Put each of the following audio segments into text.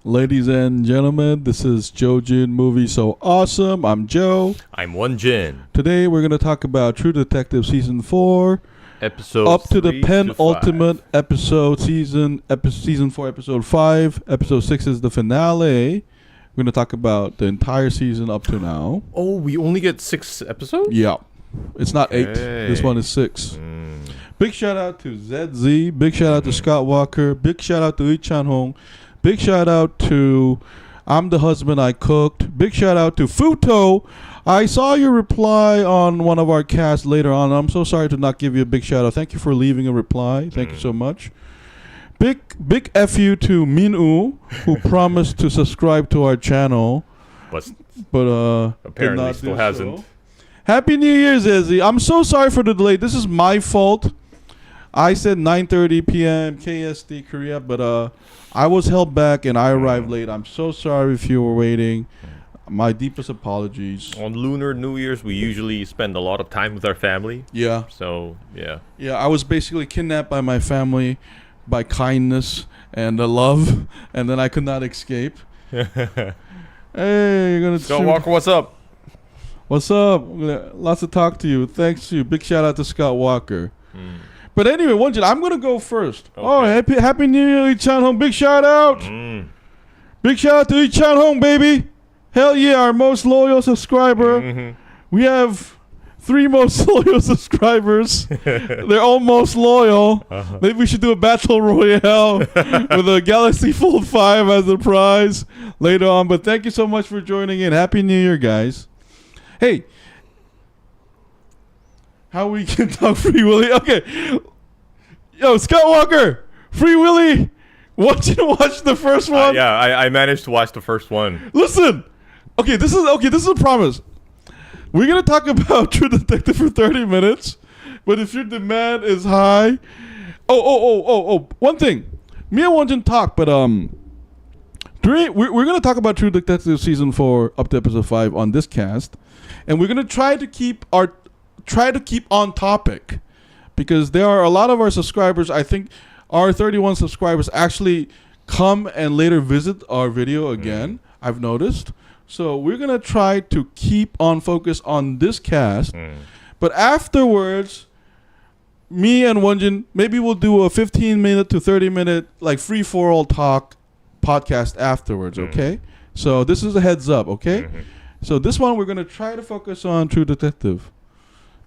Ladies and gentlemen, this is Won-Jin Movie So Awesome. I'm Joe. I'm Won-Jin. Today we're going to talk about True Detective Season 4. Episode up to the 3 penultimate to 5. episode, season 4, episode 5. Episode 6 is the finale. We're going to talk about the entire season up to now. Oh, we only get 6 episodes? Yeah. It's not 8. Okay. This one is 6. Big shout out to ZZ. Big shout out to Scott Walker. Big shout out to Lee Chan Hong. Big shout out to I'm the Husband I Cooked. Big shout out to Futo. I saw your reply on one of our casts later on. I'm so sorry to not give you a big shout out. Thank you for leaving a reply. Thank you so much. Big F you to Min-U, who promised to subscribe to our channel. But apparently still hasn't. So. Happy New Year, Zizzy. I'm so sorry for the delay. This is my fault. I said 9:30 p.m. KST Korea, but I was held back and I arrived late. I'm so sorry if you were waiting. My deepest apologies. On Lunar New Year's, we usually spend a lot of time with our family. Yeah. So, yeah. Yeah, I was basically kidnapped by my family by kindness and love, and then I could not escape. Hey, you're going to... Scott Walker, what's up? What's up? Lots to talk to you. Thanks to you. Big shout out to Scott Walker. But anyway, Won-Jin, I'm going to go first. Okay. Oh, happy New Year, Lee Chan Hong. Big shout out. Big shout out to Lee Chan Hong, baby. Hell yeah, our most loyal subscriber. We have 3 most loyal subscribers. They're almost loyal. Maybe we should do a battle royale with a Galaxy Fold 5 as a prize later on. But thank you so much for joining in. Happy New Year, guys. Hey, how we can talk Free Willy? Okay, yo, Scott Walker, Free Willy. Want you to watch the first one? Yeah, I managed to watch the first one. Listen, this is a promise. We're gonna talk about True Detective for 30 minutes, but if your demand is high, one thing, me and Won-Jin talk, but we're gonna talk about True Detective season 4 up to episode 5 on this cast, and we're gonna try to keep on topic, because there are a lot of our subscribers. I think our 31 subscribers actually come and later visit our video again. I've noticed. So we're going to try to keep on focus on this cast. But afterwards, me and Won-Jin, maybe we'll do a 15-minute to 30-minute like free-for-all talk podcast afterwards, okay? So this is a heads up, okay? So this one, we're going to try to focus on True Detective.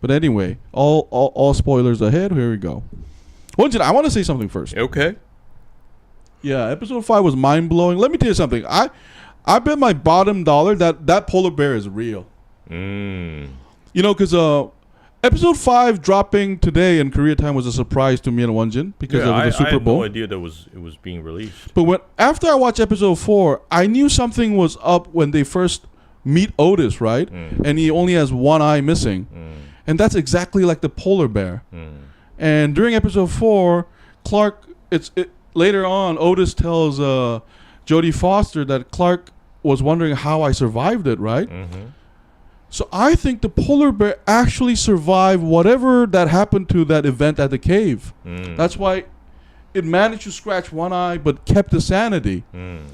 But anyway, all spoilers ahead. Here we go. Won-Jin, I want to say something first. Okay. Yeah, episode 5 was mind-blowing. Let me tell you something. I bet my bottom dollar that polar bear is real. You know, because episode 5 dropping today in Korea time was a surprise to me and Won-Jin because of the Super Bowl. I had no idea it was being released. But after I watched episode 4, I knew something was up when they first meet Otis, right? And he only has one eye missing. And that's exactly like the polar bear. And during episode 4, Clark, later on, Otis tells Jodie Foster that Clark was wondering how I survived it, right? So I think the polar bear actually survived whatever that happened to that event at the cave. That's why it managed to scratch one eye but kept the sanity. And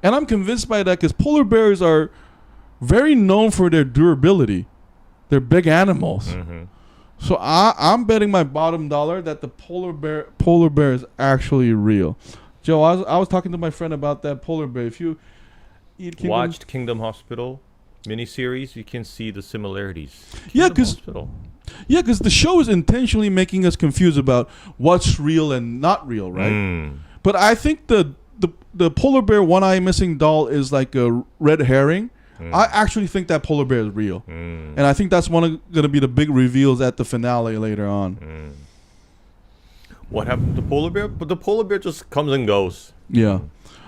I'm convinced by that because polar bears are very known for their durability. They're big animals. So I'm betting my bottom dollar that the polar bear is actually real. Joe, I was talking to my friend about that polar bear. If you watched Kingdom Hospital miniseries, you can see the similarities. Yeah, because the show is intentionally making us confused about what's real and not real, right? But I think the polar bear one eye missing doll is like a red herring. I actually think that polar bear is real, and I think that's going to be the big reveals at the finale later on. What happened to the polar bear? But the polar bear just comes and goes. Yeah.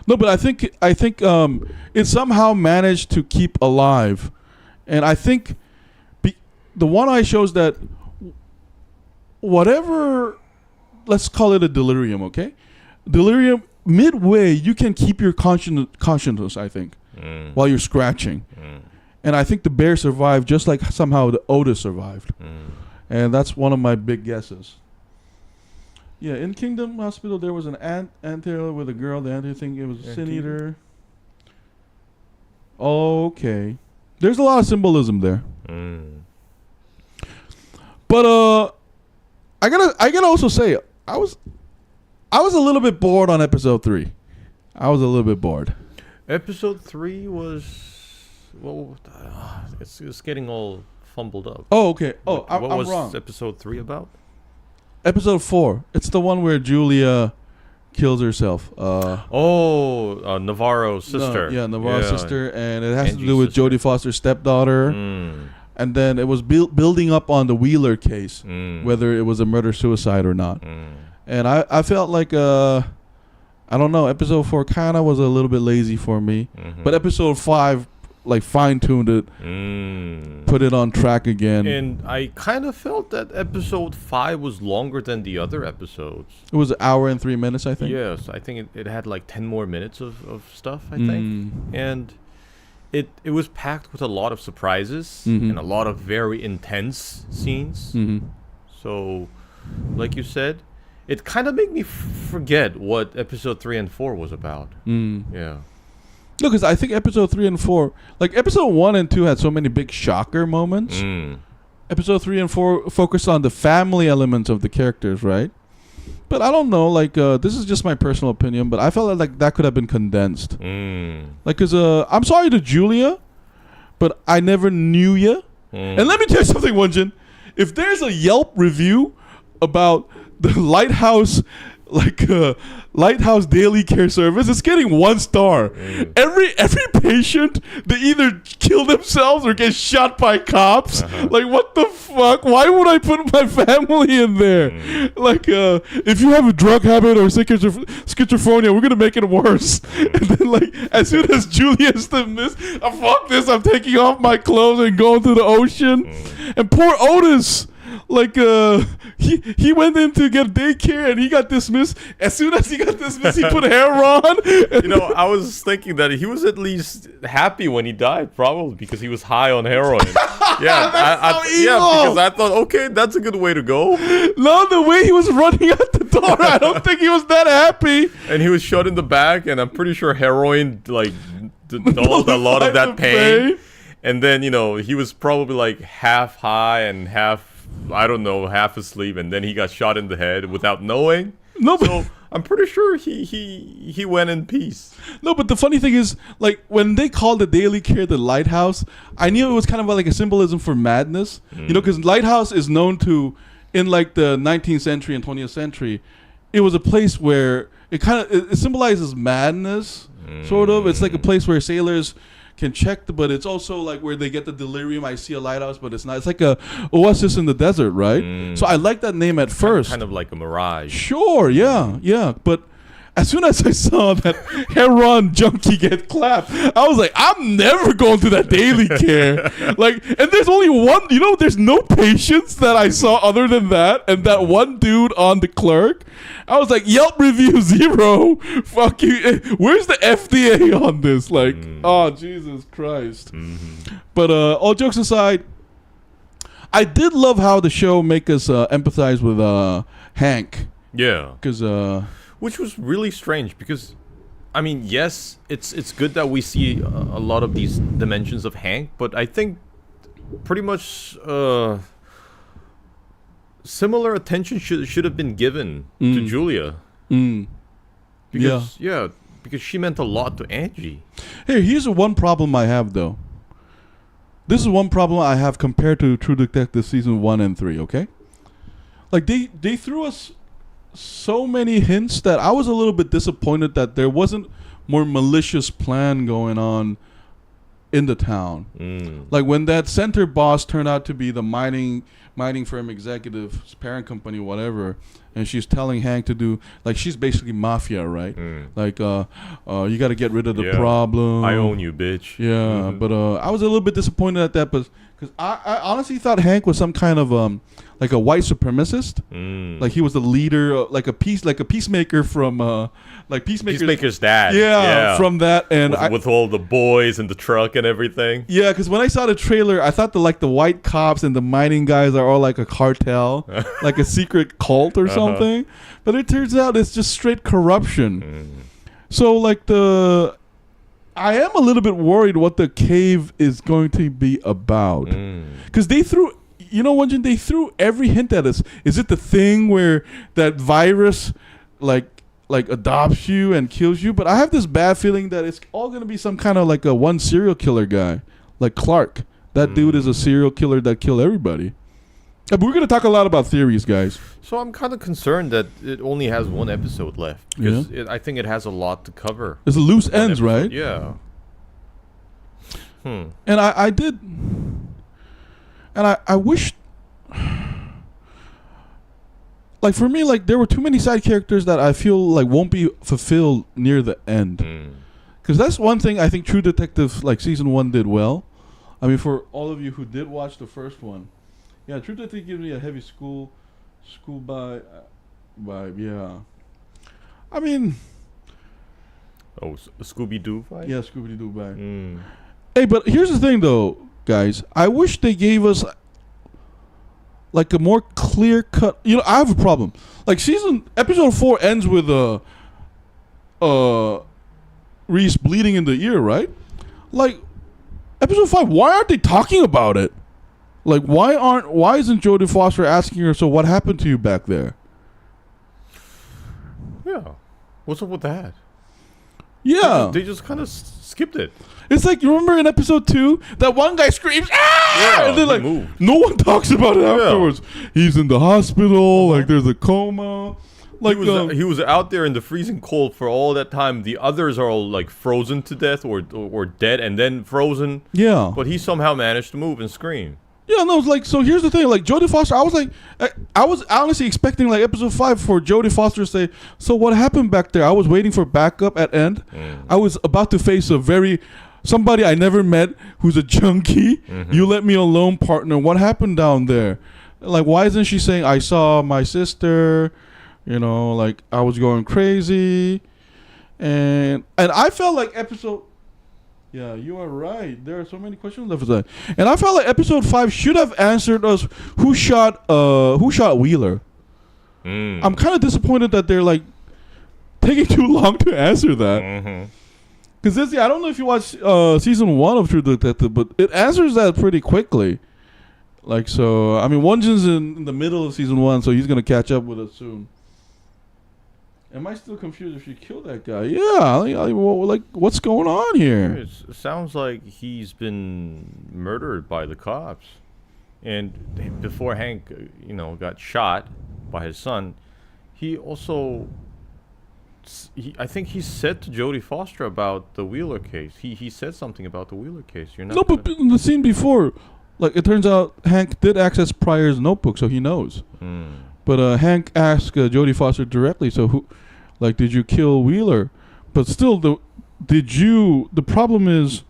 No, but I think it somehow managed to keep alive, and I think the one eye shows that whatever, let's call it a delirium, okay? Delirium midway, you can keep your consciousness, I think, while you're scratching, and I think the bear survived just like somehow the Otis survived, and that's one of my big guesses. Yeah, in Kingdom Hospital, there was an ant tail with a girl. The ant think it was a sin eater. Okay. There's a lot of symbolism there. But I gotta also say I was a little bit bored on episode 3. I was a little bit bored. Episode 3 was it's getting all fumbled up. Oh, okay. Oh, What I'm was wrong. episode 3 about? Episode 4. It's the one where Julia kills herself. Navarro's sister. Navarro's sister, and it has to Angie's do with sister. Jodie Foster's stepdaughter. And then it was building up on the Wheeler case, whether it was a murder-suicide or not. And I felt like, I don't know, episode 4 kind of was a little bit lazy for me. But episode 5, like, fine-tuned it, put it on track again. And I kind of felt that episode 5 was longer than the other episodes. It was an hour and 3 minutes, I think. Yes, I think it had like 10 more minutes of stuff, I think. And it was packed with a lot of surprises and a lot of very intense scenes. So, like you said, it kind of made me forget what episode 3 and 4 was about. Yeah. No, because I think episode 3 and 4, like episode 1 and 2 had so many big shocker moments. Episode 3 and 4 focused on the family elements of the characters, right? But I don't know, like, this is just my personal opinion, but I felt like that could have been condensed. Like, because I'm sorry to Julia, but I never knew you. And let me tell you something, Won-Jin. If there's a Yelp review about the Lighthouse, Lighthouse daily care service, it's getting 1 star. Every patient, they either kill themselves or get shot by cops. Like, what the fuck? Why would I put my family in there? Like, if you have a drug habit or schizophrenia, we're gonna make it worse. And then, like, as soon as Julia's the miss, fuck this, I'm taking off my clothes and going to the ocean. And poor Otis, like, he went in to get daycare and he got dismissed. As soon as he got dismissed, he put hair on. I was thinking that he was at least happy when he died, probably because he was high on heroin. That's so evil. Because I thought, okay, that's a good way to go. No, the way he was running out the door, I don't think he was that happy. And he was shot in the back, and I'm pretty sure heroin like dulled a lot of that pain. And then he was probably like half high and half, I don't know, half asleep, and then he got shot in the head without knowing. No, but so I'm pretty sure he went in peace. No, but the funny thing is, like, when they called the daily care the Lighthouse, I knew it was kind of like a symbolism for madness. Because Lighthouse is known to, in like the 19th century and 20th century, it was a place where it symbolizes madness, sort of. It's like a place where sailors can check, but it's also like where they get the delirium. I see a lighthouse, but it's not. It's like a oasis in the desert, right? So I like that name at first. Kind of like a mirage. Sure, yeah. But as soon as I saw that heroin junkie get clapped, I was like, I'm never going to that daily care. Like, and there's only one, there's no patients that I saw other than that, and that one dude on the clerk. I was like, Yelp review 0. Fuck you. Where's the FDA on this? Like, oh, Jesus Christ. But all jokes aside, I did love how the show make us empathize with Hank. Yeah. Because which was really strange because, I mean, yes, it's good that we see a lot of these dimensions of Hank, but I think pretty much similar attention should have been given to Julia. Because because she meant a lot to Angie. Hey, here's one problem I have, though. This is one problem I have compared to True Detective season 1 and 3, okay? Like, they threw us so many hints that I was a little bit disappointed that there wasn't more malicious plan going on in the town. Like, when that center boss turned out to be the mining firm executive, parent company, whatever, and she's telling Hank to do, like, she's basically Mafia, right? Like, you got to get rid of the problem. I own you, bitch. Yeah, but I was a little bit disappointed at that, because I honestly thought Hank was some kind of like a white supremacist. Like, he was the leader, like a peacemaker from Peacemaker's dad. Yeah, from that, and with all the boys and the truck and everything. Yeah, because when I saw the trailer, I thought the white cops and the mining guys are all like a cartel, like a secret cult or something. But it turns out it's just straight corruption. So like I am a little bit worried what the cave is going to be about. Because they threw, Won-Jin, they threw every hint at us. Is it the thing where that virus, like adopts you and kills you? But I have this bad feeling that it's all going to be some kind of like a one serial killer guy. Like Clark. That dude is a serial killer that killed everybody. But we're going to talk a lot about theories, guys. So I'm kind of concerned that it only has one episode left. Because I think it has a lot to cover. It's loose ends, right? Yeah. And I did... And I wish... Like, for me, like, there were too many side characters that I feel like won't be fulfilled near the end. Because that's one thing I think True Detective, like, season 1 did well. I mean, for all of you who did watch the first one, yeah, True Detective gives me a heavy school vibe. Yeah, I mean, Scooby-Doo vibe. Yeah, Scooby-Doo vibe. Hey, but here's the thing, though, guys. I wish they gave us like a more clear cut. I have a problem. Like episode 4 ends with Reese bleeding in the ear, right? Like. Episode 5, why aren't they talking about it? Like, why isn't Jodie Foster asking her, so what happened to you back there? Yeah. What's up with that? Yeah. They just kind of skipped it. It's like, you remember in episode 2, that one guy screams, ah! Yeah, and then like, no one talks about it afterwards. He's in the hospital, like there's a coma. Like he was out there in the freezing cold for all that time. The others are all like frozen to death or dead and then frozen. Yeah. But he somehow managed to move and scream. Yeah, no, it's like, so here's the thing. Like, Jodie Foster, I was honestly expecting like episode 5 for Jodie Foster to say, so what happened back there? I was waiting for backup at end. I was about to face somebody I never met who's a junkie. You let me alone, partner. What happened down there? Like, why isn't she saying, I saw my sister... like I was going crazy, and I felt like episode. Yeah, you are right. There are so many questions left for that, and I felt like episode 5 should have answered us who shot Wheeler. I'm kind of disappointed that they're like taking too long to answer that. Because I don't know if you watched season 1 of True Detective, but it answers that pretty quickly. Like, so I mean, Won-Jin's in the middle of season 1, so he's gonna catch up with us soon. Am I still confused if she killed that guy? Yeah, like what's going on here? It sounds like he's been murdered by the cops, and before Hank, got shot by his son, he also, I think he said to Jodie Foster about the Wheeler case. He said something about the Wheeler case. But in the scene before, like it turns out Hank did access Pryor's notebook, so he knows. But Hank asked Jodie Foster directly, so who, like, did you kill Wheeler? But still, the problem is,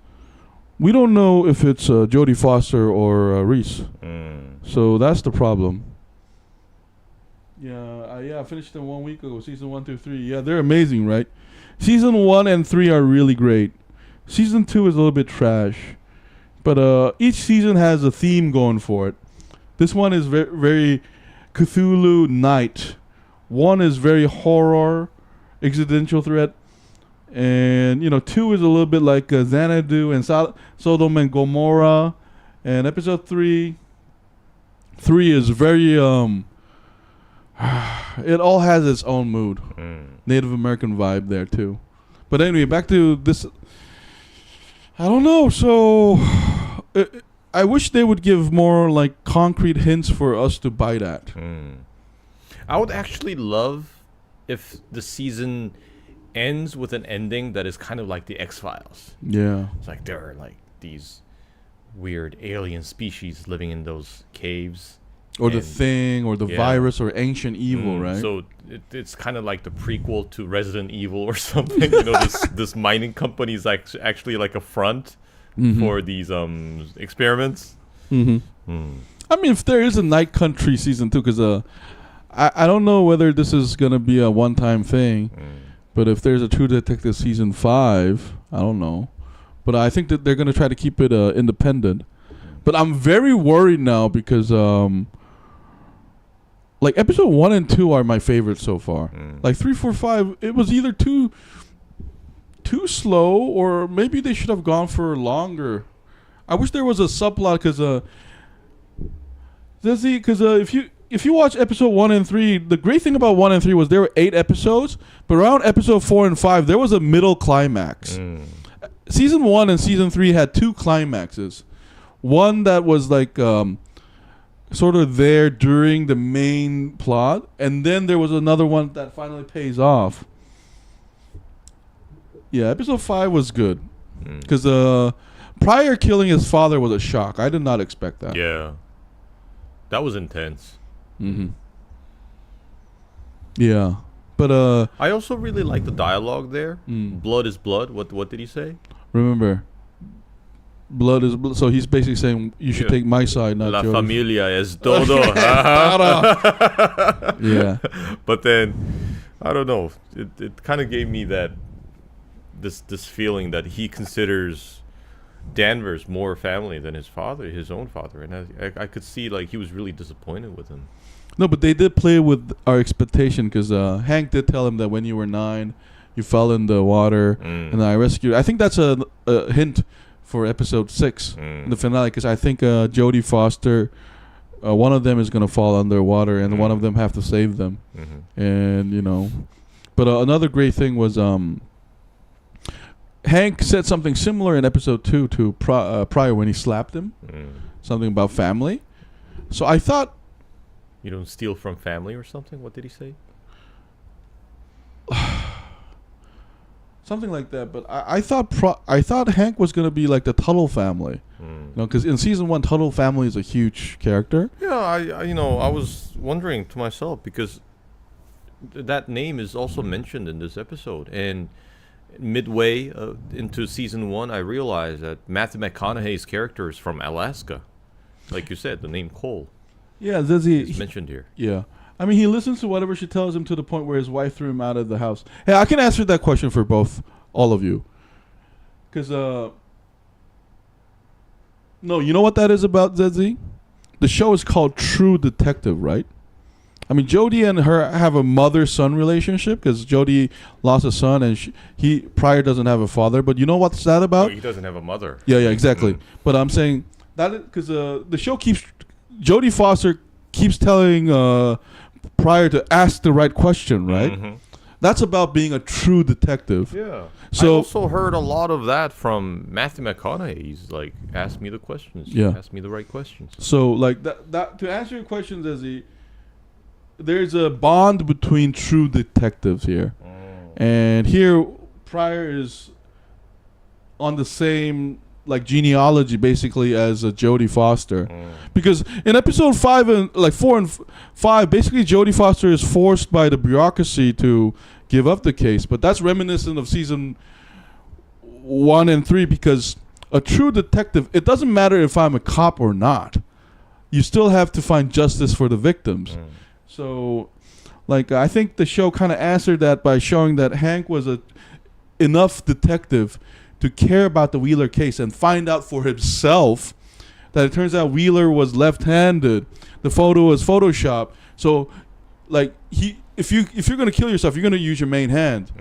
we don't know if it's Jodie Foster or Reese. So that's the problem. Yeah, I finished them 1 week ago, season 1 through 3. Yeah, they're amazing, right? Season 1 and 3 are really great. Season 2 is a little bit trash. But each season has a theme going for it. This one is very, very Cthulhu Night. 1 is very horror, existential threat. And, 2 is a little bit like Xanadu and Sodom and Gomorrah. And episode 3 is very, it all has its own mood. Native American vibe there, too. But anyway, back to this. I don't know. So, I wish they would give more, like, concrete hints for us to bite at. I would actually love if the season ends with an ending that is kind of like the X-Files. Yeah. It's like there are, like, these weird alien species living in those caves. Or the thing, or the virus, or ancient evil, right? So it's kind of like the prequel to Resident Evil or something. This mining company is actually like a front for these experiments. I mean, if there is a Night Country season 2, because I don't know whether this is going to be a one-time thing, but if there's a True Detective season 5, I don't know. But I think that they're going to try to keep it independent. But I'm very worried now because... like episode 1 and 2 are my favorites so far. Like 3, 4, 5, it was either too too slow, or maybe they should have gone for longer. I wish there was a subplot because if you watch episode 1 and 3, the great thing about 1 and 3 was there were 8 episodes, but around episode 4 and 5 there was a middle climax. Season 1 and season 3 had 2 climaxes. One that was like sort of there during the main plot, and then there was another one that finally pays off. Yeah, episode 5 was good because Pryor killing his father was a shock. I did not expect that. Yeah, that was intense. Yeah, but I also really like the dialogue there. Blood is blood. What did he say? Remember, blood is blood. So he's basically saying you should take my side, not La yours. familia es todo. Yeah, but then I don't know. It kind of gave me that this feeling that he considers Danvers more family than his father, his own father, and I could see like he was really disappointed with him. no, but they did play with our expectation because Hank did tell him that when you were 9, you fell in the water, and I rescued. I think that's a hint for episode 6, in the finale, because I think Jodie Foster, one of them is gonna fall underwater, and one of them have to save them, and you know. But another great thing was Hank said something similar in episode 2 to Pryor when he slapped him, something about family. So I thought, you don't steal from family or something. What did he say? something like that. But I thought Hank was gonna be like the Tuttle family, you know, because in season 1 Tuttle family is a huge character. Yeah, I was wondering to myself because that name is also mentioned in this episode, and midway into season 1, I realized that Matthew McConaughey's character is from Alaska, like you said, the name Cole. Yeah, is mentioned here. Yeah. I mean, he listens to whatever she tells him to the point where his wife threw him out of the house. Hey, I can answer that question for all of you. Because, no, you know what that is about, Zedzi? The show is called True Detective, right? I mean, Jodie and her have a mother-son relationship because Jodie lost a son and Pryor doesn't have a father. But you know what's that about? Oh, he doesn't have a mother. Yeah, exactly. But I'm saying that because the show Jodie Foster keeps telling Pryor to ask the right question, right? That's about being a true detective. Yeah. So I also heard a lot of that from Matthew McConaughey. He's like, ask me the questions. Yeah. Ask me the right questions. So like that to answer your questions, there's a bond between true detectives here. And here Pryor is on the same like genealogy basically as Jodie Foster. Because in episode 4 and 5, basically Jodie Foster is forced by the bureaucracy to give up the case. But that's reminiscent of season 1 and 3 because a true detective, it doesn't matter if I'm a cop or not. You still have to find justice for the victims. So, like, I think the show kind of answered that by showing that Hank was enough detective to care about the Wheeler case and find out for himself that it turns out Wheeler was left-handed. The photo was Photoshop. So, like, if you're gonna kill yourself, you're gonna use your main hand.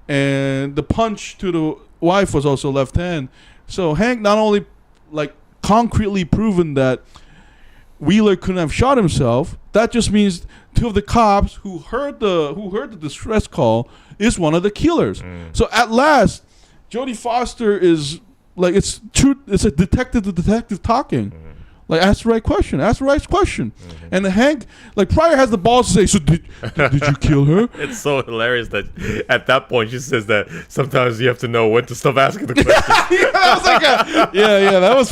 And the punch to the wife was also left hand. So Hank not only like concretely proven that Wheeler couldn't have shot himself. That just means 2 of the cops who heard the distress call is one of the killers. So at last, Jodie Foster is like it's true. It's a detective to detective talking. Like ask the right question. Ask the right question. And Hank, like Pryor has the balls to say, "So did you kill her?" It's so hilarious that at that point she says that sometimes you have to know when to stop asking the question. That was like that was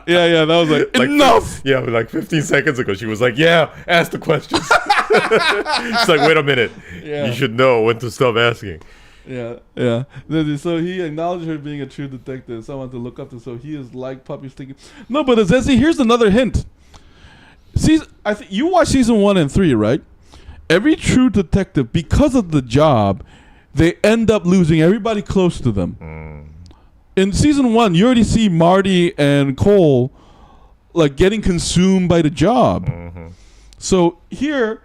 that was like enough. Like 15 seconds ago she was like, "Yeah, ask the questions." It's like, wait a minute. Yeah. You should know when to stop asking. Yeah. So he acknowledged her being a true detective, someone to look up to. So he is like puppy sticking. No, but Zezzy, here's another hint. I think you watched season 1 and 3, right? Every true detective, because of the job, they end up losing everybody close to them. In season 1, you already see Marty and Cole like getting consumed by the job. So here,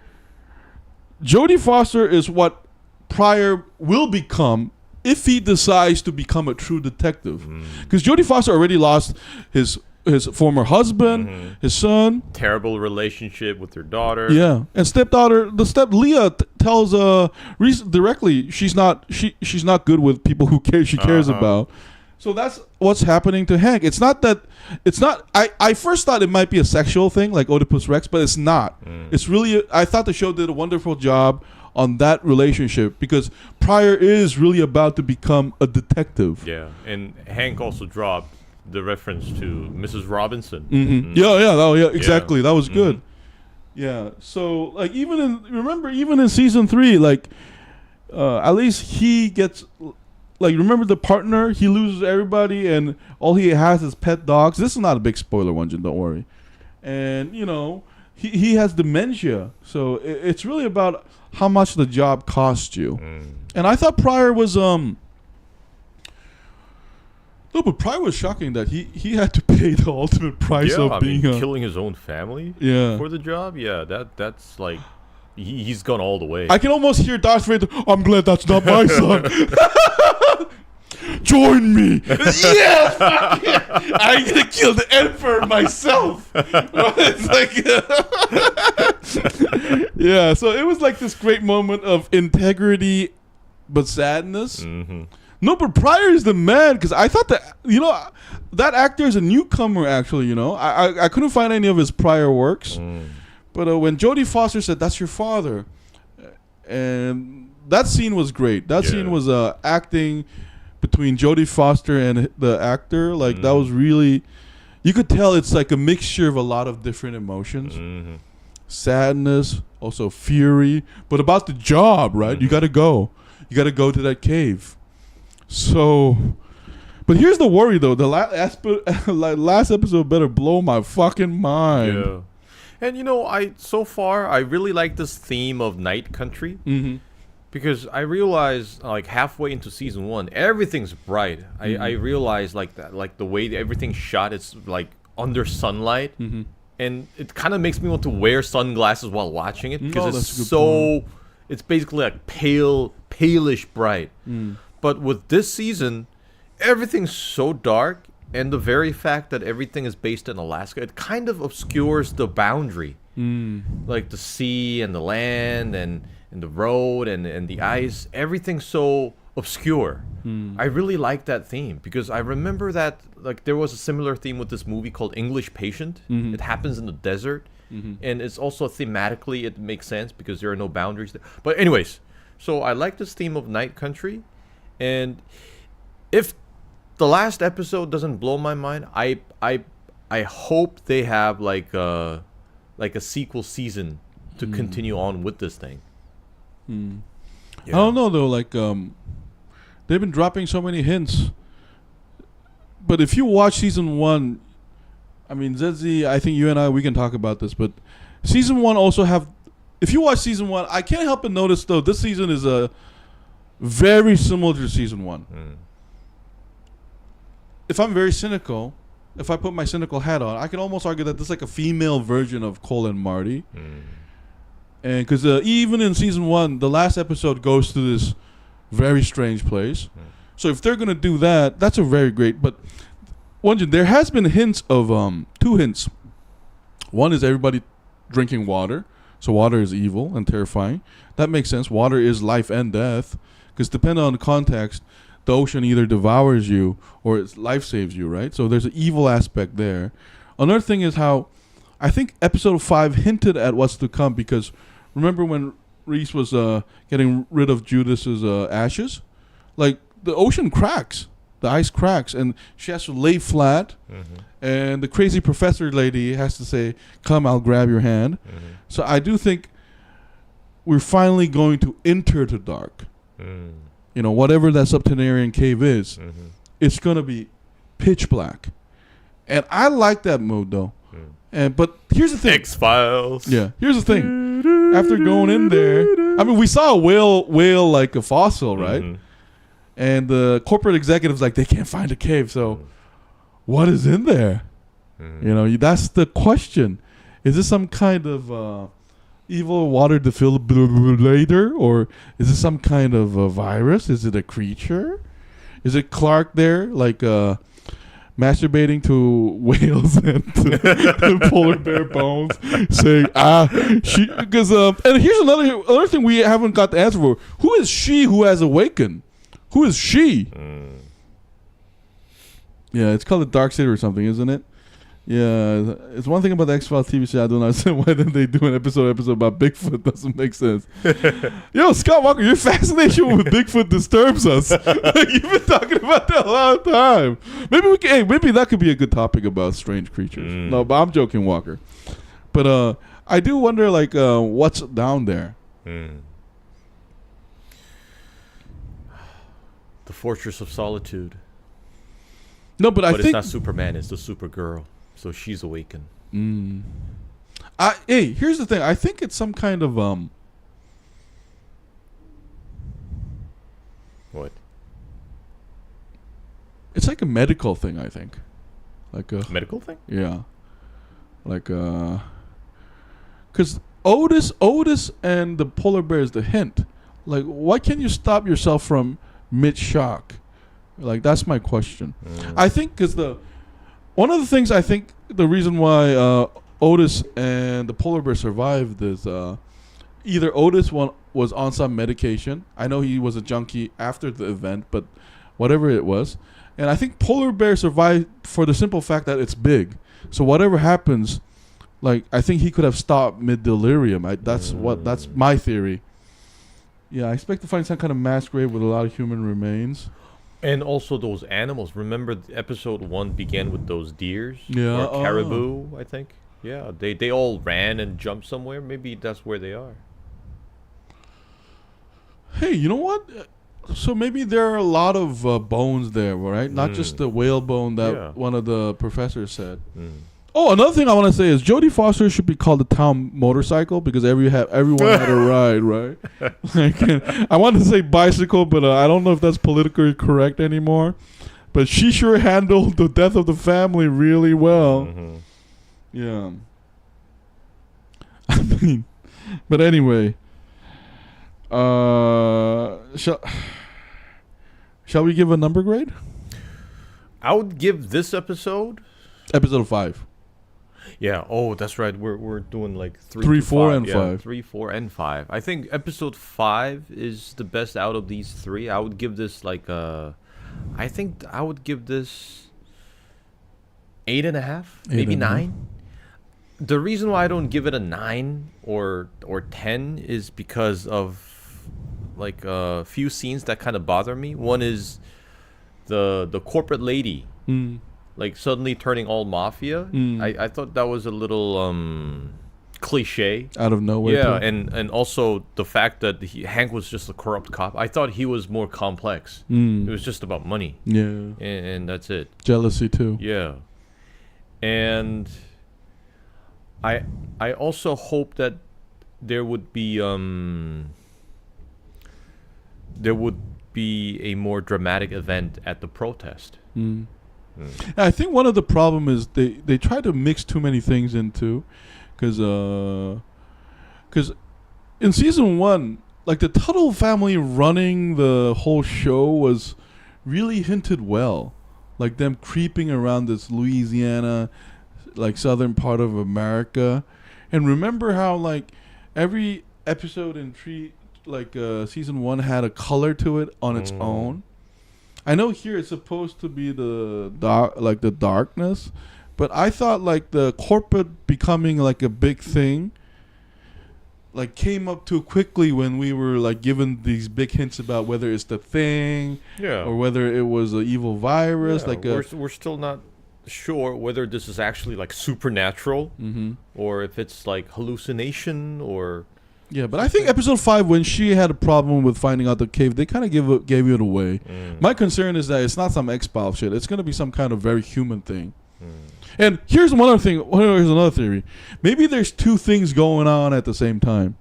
Jodie Foster is what Pryor will become if he decides to become a true detective, because Jodie Foster already lost his former husband, his son, terrible relationship with her daughter. Yeah, and stepdaughter, Leah tells Reese directly she's not good with people who she cares about. So that's what's happening to Hank. It's not. I first thought it might be a sexual thing like Oedipus Rex, but it's not. It's really. I thought the show did a wonderful job on that relationship because Pryor is really about to become a detective. Yeah, and Hank also dropped the reference to Mrs. Robinson. Yeah, exactly. That was good. Yeah. So like even in season 3, like at least he gets. Like, remember the partner? He loses everybody, and all he has is pet dogs. This is not a big spoiler, Won-Jin, don't worry. And, he has dementia. So it's really about how much the job costs you. And I thought Pryor was... No, but Pryor was shocking that he had to pay the ultimate price of being... killing his own family for the job? Yeah, that's like... He's gone all the way. I can almost hear Darth Vader. I'm glad that's not my son. Join me. Yeah, I'm gonna kill the Emperor myself. It's like, yeah. So it was like this great moment of integrity, but sadness. No, but Pryor is the man because I thought that that actor is a newcomer. Actually, I couldn't find any of his prior works. But when Jodie Foster said, "That's your father," and that scene was great. That scene was acting between Jodie Foster and the actor. Like that was really, you could tell it's like a mixture of a lot of different emotions, sadness, also fury, but about the job, right? You got to go to that cave. So, but here's the worry though: the last episode better blow my fucking mind. Yeah. And I really like this theme of night country because I realized like halfway into season 1, everything's bright. I realized like that, like the way everything's shot, it's like under sunlight, and it kind of makes me want to wear sunglasses while watching it because it's basically like palish bright. But with this season, everything's so dark. And the very fact that everything is based in Alaska, it kind of obscures the boundary. Like the sea and the land and the road and the ice. Everything's so obscure. I really like that theme because I remember that like there was a similar theme with this movie called English Patient. It happens in the desert. And it's also thematically, it makes sense because there are no boundaries there. But anyways, so I like this theme of night country. And if the last episode doesn't blow my mind, I hope they have like a sequel season to continue on with this thing. I don't know though, like they've been dropping so many hints. But if you watch season 1, I mean Zedzi, I think you and I we can talk about this, but season 1 also have, if you watch season 1, I can't help but notice though this season is very similar to season 1. If I'm very cynical, if I put my cynical hat on, I can almost argue that this is like a female version of Cole and Marty. And because even in season 1, the last episode goes to this very strange place. So if they're going to do that, that's a very great. But Won-Jin, there has been hints of 2 hints. One is everybody drinking water. So water is evil and terrifying. That makes sense. Water is life and death. Because depending on the context, the ocean either devours you or its life saves you, right? So there's an evil aspect there. Another thing is how I think episode 5 hinted at what's to come because remember when Reese was getting rid of Judas's ashes? Like the ocean cracks, the ice cracks, and she has to lay flat. And the crazy professor lady has to say, "Come, I'll grab your hand." So I do think we're finally going to enter the dark. Whatever that subterranean cave is, it's going to be pitch black. And I like that mode, though. But here's the thing. X-Files. Yeah, here's the thing. After going in there, I mean, we saw a whale like a fossil, right? And the corporate executives, like, they can't find a cave. So what is in there? That's the question. Is this some kind of evil water defibrillator, or is it some kind of a virus? Is it a creature? Is it Clark there, like masturbating to whales and to polar bear bones, saying she? Because and here's another thing we haven't got the answer for. Who is she who has awakened? Who is she? Yeah, it's called the Dark City or something, isn't it? Yeah, it's one thing about the X-Files TV show. I don't understand why didn't they do an episode about Bigfoot. Doesn't make sense. Yo, Scott Walker, your fascination with Bigfoot disturbs us. You've been talking about that a long time. Maybe that could be a good topic about strange creatures. No, but I'm joking, Walker. But I do wonder, like, what's down there. The Fortress of Solitude. No, but I think it's not Superman. It's the Supergirl. So she's awakened. Hey, here's the thing. I think it's some kind of What? It's like a medical thing. I think, like a medical thing. Yeah, like because Otis and the polar bear is the hint. Like, why can't you stop yourself from mid shock? Like, that's my question. I think because one of the things I think the reason why Otis and the polar bear survived is either Otis was on some medication. I know he was a junkie after the event, but whatever it was. And I think polar bear survived for the simple fact that it's big. So whatever happens, like, I think he could have stopped mid-delirium. That's my theory. Yeah, I expect to find some kind of mass grave with a lot of human remains. And also those animals. Remember, episode 1 began with those deers? Yeah. Or caribou, I think. Yeah, they all ran and jumped somewhere. Maybe that's where they are. Hey, you know what? So maybe there are a lot of bones there, right? Not just the whale bone that one of the professors said. Oh, another thing I want to say is Jodie Foster should be called the town motorcycle because everyone had a ride, right? Like, I wanted to say bicycle, but I don't know if that's politically correct anymore. But she sure handled the death of the family really well. Yeah. I mean, but anyway, shall we give a number grade? I would give this episode 5. Yeah. Oh, that's right. We're doing like 3, 4, and 5. 3, 4, and 5. I think episode 5 is the best out of these 3. I would give this like I think I would give this 8.5, maybe 9. The reason why I don't give it a 9 or 10 is because of like a few scenes that kind of bother me. One is the corporate lady. Like suddenly turning all mafia. I thought that was a little cliche. Out of nowhere. Yeah, and also the fact that Hank was just a corrupt cop. I thought he was more complex. It was just about money. Yeah. And that's it. Jealousy too. Yeah. And I also hope that there would be a more dramatic event at the protest. I think one of the problem is they try to mix too many things into, because in season 1, like the Tuttle family running the whole show was really hinted well, like them creeping around this Louisiana, like southern part of America, and remember how like every episode in season 1 had a color to it on its own. I know here it's supposed to be the darkness, but I thought like the corporate becoming like a big thing, like came up too quickly when we were like given these big hints about whether it's the thing, or whether it was an evil virus. We're still not sure whether this is actually like supernatural, or if it's like hallucination or. Yeah, but I think episode 5, when she had a problem with finding out the cave, they kind of gave it away. My concern is that it's not some X-Files shit. It's going to be some kind of very human thing. And here's another thing. Here's another theory. Maybe there's 2 things going on at the same time.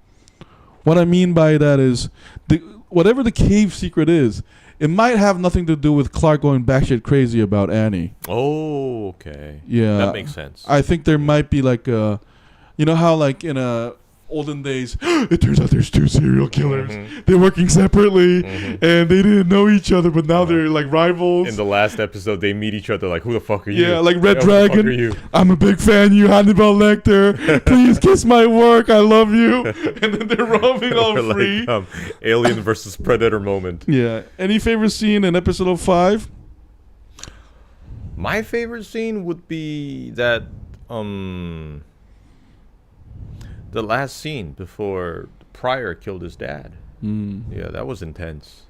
What I mean by that is, whatever the cave secret is, it might have nothing to do with Clark going batshit crazy about Annie. Oh, okay. Yeah. That makes sense. I think there might be like a, you know how like in a olden days. It turns out there's 2 serial killers. They're working separately, and they didn't know each other, but now they're like rivals. In the last episode, they meet each other like, who the fuck are you? Yeah, like Red Who the fuck are Dragon. you? I'm a big fan of you, Hannibal Lecter. Please kiss my work. I love you. And then they're roaming all Or free. like, Alien versus Predator moment. Yeah. Any favorite scene in episode 5? My favorite scene would be that the last scene before Pryor killed his dad. Yeah, that was intense.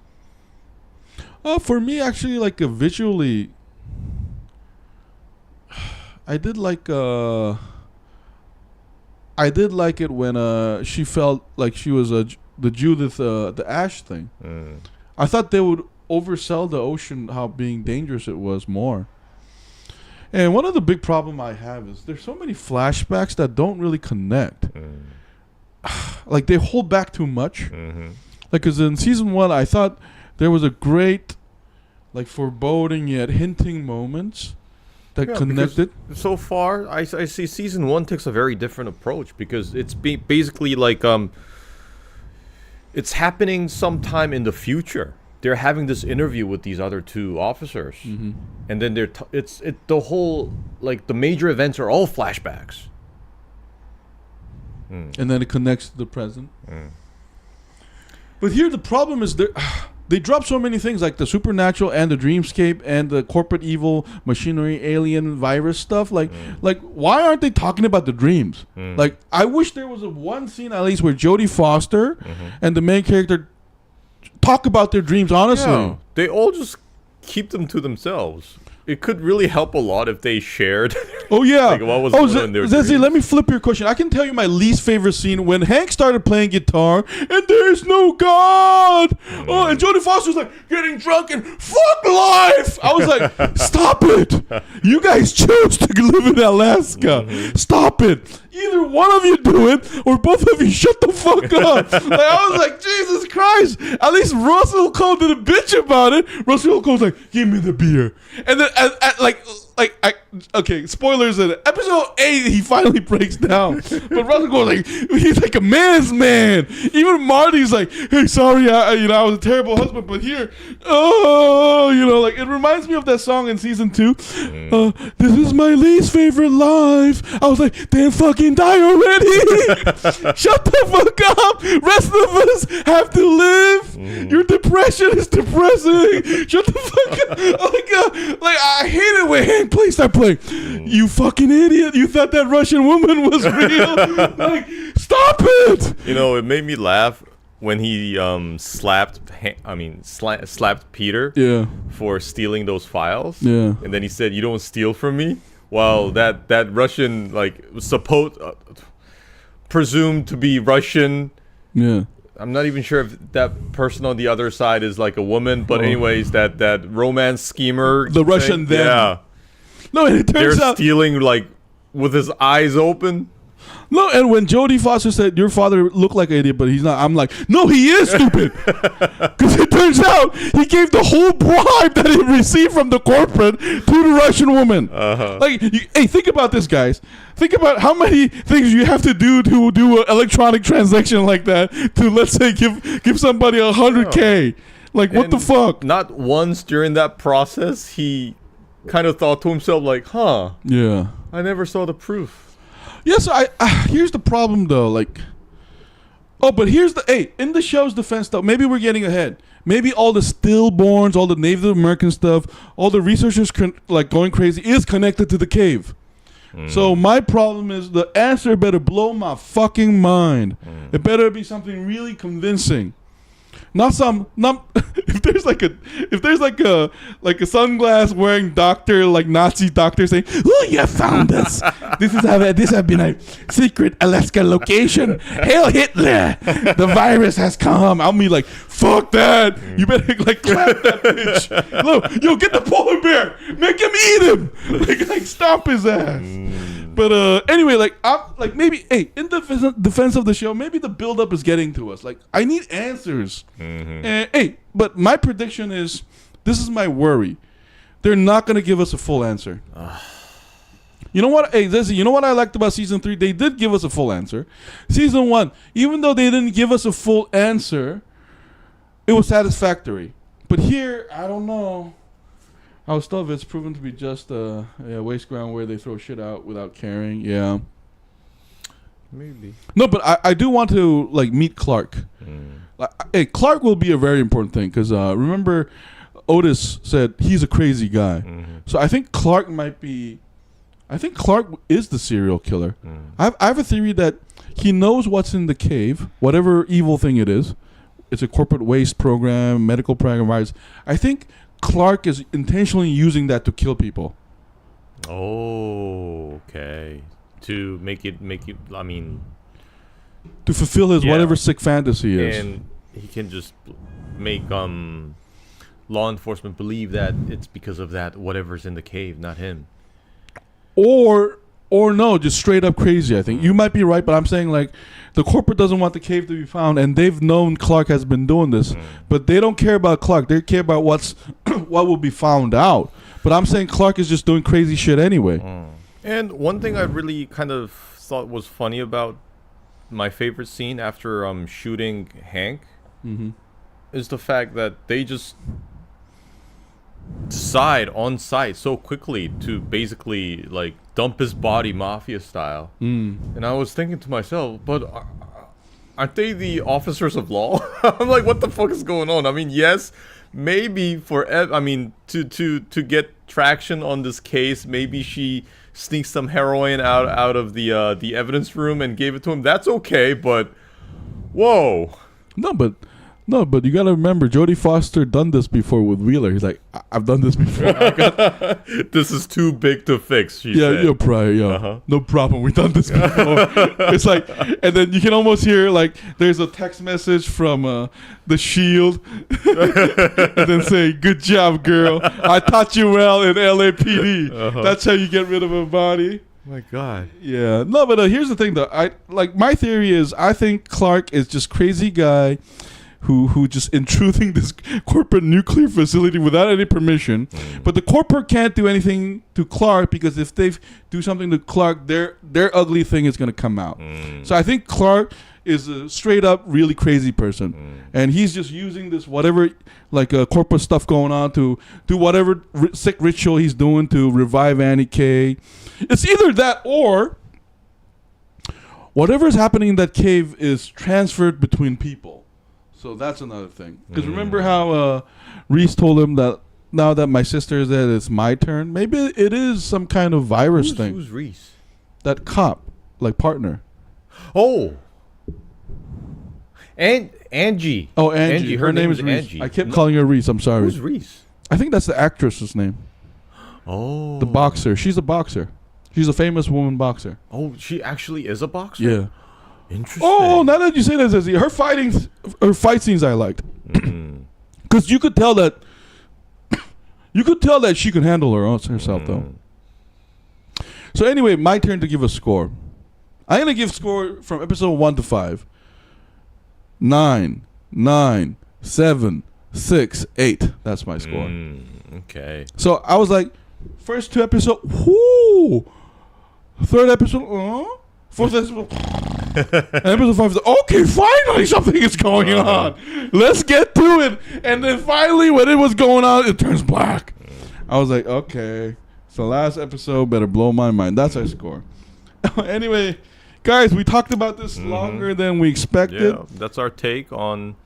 For me, actually, like visually, I did like it when she felt like she was the Judith the Ash thing. I thought they would oversell the ocean, how being dangerous it was more. And one of the big problem I have is there's so many flashbacks that don't really connect. Like they hold back too much. Like, cause in season 1, I thought there was a great, like, foreboding yet hinting moments that connected. So far, I see season 1 takes a very different approach because it's basically like it's happening sometime in the future. They're having this interview with these other 2 officers, and then the whole, like, the major events are all flashbacks. And then it connects to the present. But here the problem is they drop so many things like the supernatural and the dreamscape and the corporate evil machinery, alien virus stuff. Like why aren't they talking about the dreams? Like, I wish there was one scene at least where Jodie Foster and the main character talk about their dreams honestly. Yeah, they all just keep them to themselves. It could really help a lot if they shared. Oh yeah. Like, what was going on in their Zezzy, dreams. let me flip your question. I can tell you my least favorite scene when Hank started playing guitar and there's no God. Oh, and Jodie Foster was like getting drunk and fuck life. I was like, stop it. You guys chose to live in Alaska. Stop it. Either one of you do it or both of you shut the fuck up. Like, I was like, Jesus Christ. At least Russell Cole did a bitch about it. Russell Cole's like, give me the beer. And then okay, spoilers in episode 8, he finally breaks down. But Russell Cole's like, he's like a man's man. Even Marty's like, hey, sorry, I was a terrible husband, but here, like, it reminds me of that song in season 2. This is my least favorite life. I was like, then fucking die already. Shut the fuck up. Rest of us have to live. Your depression is depressing. Shut the fuck up. Like I hate it when Hank plays that play. You fucking idiot. You thought that Russian woman was real. Like, stop it. It made me laugh when he slapped Peter for stealing those files. Yeah. And then he said, "You don't steal from me." Well, that Russian, like, presumed to be Russian. Yeah. I'm not even sure if that person on the other side is like a woman, but anyways, that romance schemer. The Russian then. Yeah. No, and it turns They're out stealing, like, with his eyes open. No, and when Jodie Foster said your father looked like an idiot, but he's not, I'm like, no, he is stupid. Because it turns out he gave the whole bribe that he received from the corporate to the Russian woman. Like, hey, think about this, guys. Think about how many things you have to do an electronic transaction like that to, let's say, give somebody $100K. Like, what the fuck? Not once during that process he kind of thought to himself, like, yeah, I never saw the proof. Yes, here's the problem though. Like, but here's in the show's defense though. Maybe we're getting ahead. Maybe all the stillborns, all the Native American stuff, all the researchers like going crazy is connected to the cave. So my problem is the answer better blow my fucking mind. It better be something really convincing. Not if there's like a sunglass wearing doctor, like Nazi doctor saying, "Oh, you found us. This has been a secret Alaska location. Hail Hitler! The virus has come." I'll be like, "Fuck that! You better like clap that bitch. Look, get the polar bear. Make him eat him. Like stomp his ass." But anyway, maybe in defense of the show, maybe the build-up is getting to us. Like, I need answers. And but my prediction is, this is my worry, they're not going to give us a full answer. You know what? Hey, listen, you know what I liked about season 3? They did give us a full answer. Season 1, even though they didn't give us a full answer, it was satisfactory. But here, I don't know. Our stuff is proven to be just a waste ground where they throw shit out without caring. Yeah. Maybe. No, but I do want to like meet Clark. Hey, Clark will be a very important thing because remember, Otis said he's a crazy guy. So I think Clark might be. I think Clark is the serial killer. I have a theory that he knows what's in the cave, whatever evil thing it is. It's a corporate waste program, medical program, virus. I think Clark is intentionally using that to kill people. Oh, okay. To make it. I mean, to fulfill his whatever sick fantasy is, and he can just make law enforcement believe that it's because of that whatever's in the cave, not him. Or no, just straight up crazy. I think you might be right, but I'm saying like the corporate doesn't want the cave to be found, and they've known Clark has been doing this, but they don't care about Clark. They care about what will be found out. But I'm saying Clark is just doing crazy shit anyway. And one thing I really kind of thought was funny about my favorite scene after shooting Hank is the fact that they just decide on site so quickly to basically like dump his body Mafia style. And I was thinking to myself, but aren't they the officers of law? I'm like, what the fuck is going on? I mean, yes, maybe to get traction on this case, maybe she sneaked some heroin out of the evidence room and gave it to him. That's okay, but whoa. No, but you gotta remember, Jodie Foster done this before with Wheeler. He's like, I've done this before. This is too big to fix. She said. You're probably, no problem. We've done this before. It's like, and then you can almost hear like there's a text message from the Shield, and then say, "Good job, girl. I taught you well in LAPD." That's how you get rid of a body. My God. Yeah. No, but here's the thing, though. My theory is I think Clark is just crazy guy who just intruding this corporate nuclear facility without any permission. But the corporate can't do anything to Clark because if they do something to Clark, their ugly thing is going to come out. So I think Clark is a straight up really crazy person. And he's just using this whatever like corporate stuff going on to do whatever sick ritual he's doing to revive Annie K. It's either that or whatever's happening in that cave is transferred between people. So that's another thing. Because remember how Reese told him that now that my sister is dead, it's my turn? Maybe it is some kind of virus thing. Who's Reese? That cop, like partner. Oh. And Angie. Oh, Angie. Her name is Reese. Angie. I kept calling her Reese. I'm sorry. Who's Reese? I think that's the actress's name. Oh. The boxer. She's a boxer. She's a famous woman boxer. Oh, she actually is a boxer? Yeah. Interesting. Oh, now that you say that, Zezzy, her fight scenes I liked, because you could tell that she could handle herself though. So anyway, my turn to give a score. I'm gonna give score from episode 1 to 5. 9, 9, 7, 6, 8. That's my score. Okay. So I was like, first 2 episodes, whoo. Third episode, fourth episode. And episode 5 is like, okay, finally something is going on. Let's get to it. And then finally, when it was going on, it turns black. I was like, okay, so last episode better blow my mind. That's our score. Anyway, guys, we talked about this longer than we expected. Yeah, that's our take on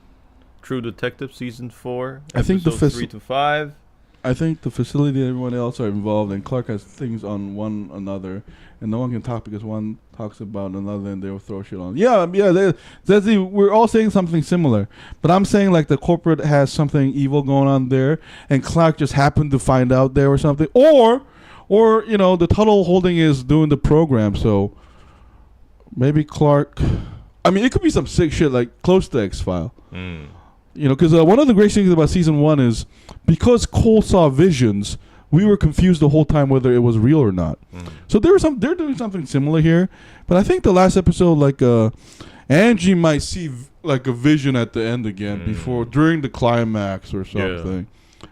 True Detective Season 4. I think the 3 to 5. I think the facility and everyone else are involved, and Clark has things on one another, and no one can talk because one talks about another, and they'll throw shit on. Yeah. We're all saying something similar, but I'm saying like the corporate has something evil going on there, and Clark just happened to find out there or something, or the Tuttle Holding is doing the program, so maybe Clark. I mean, it could be some sick shit like close to X-File. Because one of the great things about season 1 is because Cole saw visions, we were confused the whole time whether it was real or not. So they're doing something similar here, but I think the last episode, like Angie might see like a vision at the end again during the climax or something,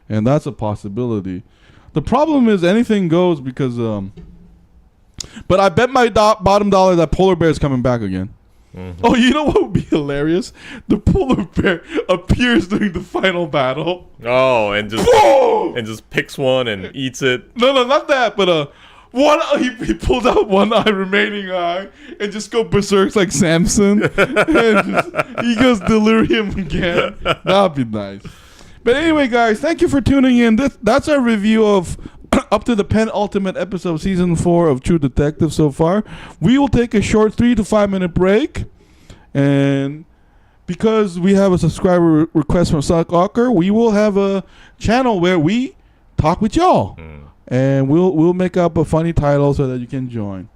and that's a possibility. The problem is anything goes because But I bet my bottom dollar that polar bear is coming back again. Mm-hmm. Oh, you know what would be hilarious? The polar bear appears during the final battle. Oh, and just picks one and eats it. No, not that. But he pulled out one remaining eye and just go berserk like Samson. And he goes delirium again. That'd be nice. But anyway, guys, thank you for tuning in. That's our review of up to the penultimate episode, season 4 of True Detective so far. We will take a short 3 to 5 minute break, and because we have a subscriber request from Suckwalker, we will have a channel where we talk with y'all, and we'll make up a funny title so that you can join.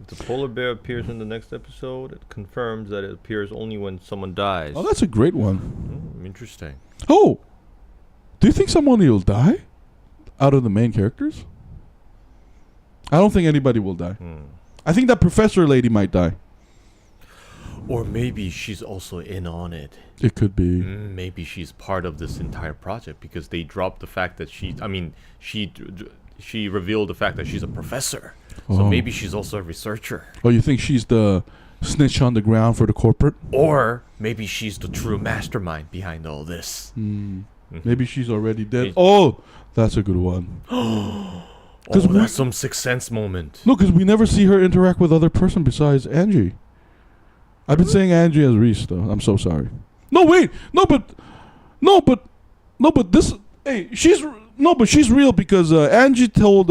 If the polar bear appears in the next episode, it confirms that it appears only when someone dies. Oh, that's a great one. Interesting. Oh, do you think someone will die out of the main characters? I don't think anybody will die. I think that professor lady might die. Or maybe she's also in on it. It could be. Maybe she's part of this entire project because they dropped the fact that she revealed the fact that she's a professor. So maybe she's also a researcher. Oh, you think she's the snitch on the ground for the corporate? Or maybe she's the true mastermind behind all this. Maybe she's already dead. Oh, that's a good one. That's some Sixth Sense moment. No, because we never see her interact with other person besides Angie. I've been saying Angie as Reese, though. I'm so sorry. No, wait. No, but this. Hey, she's real because Angie told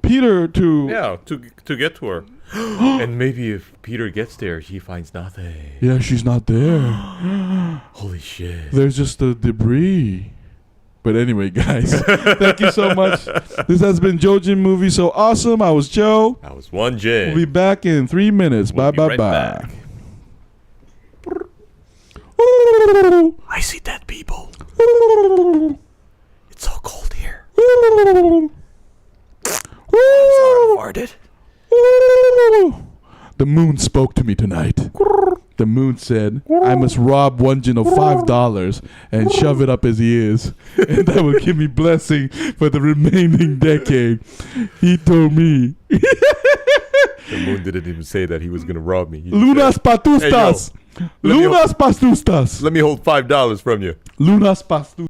Peter to. Yeah, to get to her. And maybe if Peter gets there, he finds nothing. Yeah, she's not there. Holy shit. There's just the debris. But anyway, guys, thank you so much. This has been Jojin Movie So Awesome. I was Joe. I was Won-Jin. We'll be back in 3 minutes. We'll bye. Back. I see dead people. It's so cold here. Farted. The moon spoke to me tonight. The moon said, I must rob Won-Jin of $5 and shove it up his ears. And that will give me blessing for the remaining decade. He told me. The moon didn't even say that he was going to rob me. Lunas patustas. Lunas patustas. Let me hold $5 from you. Lunas patustas.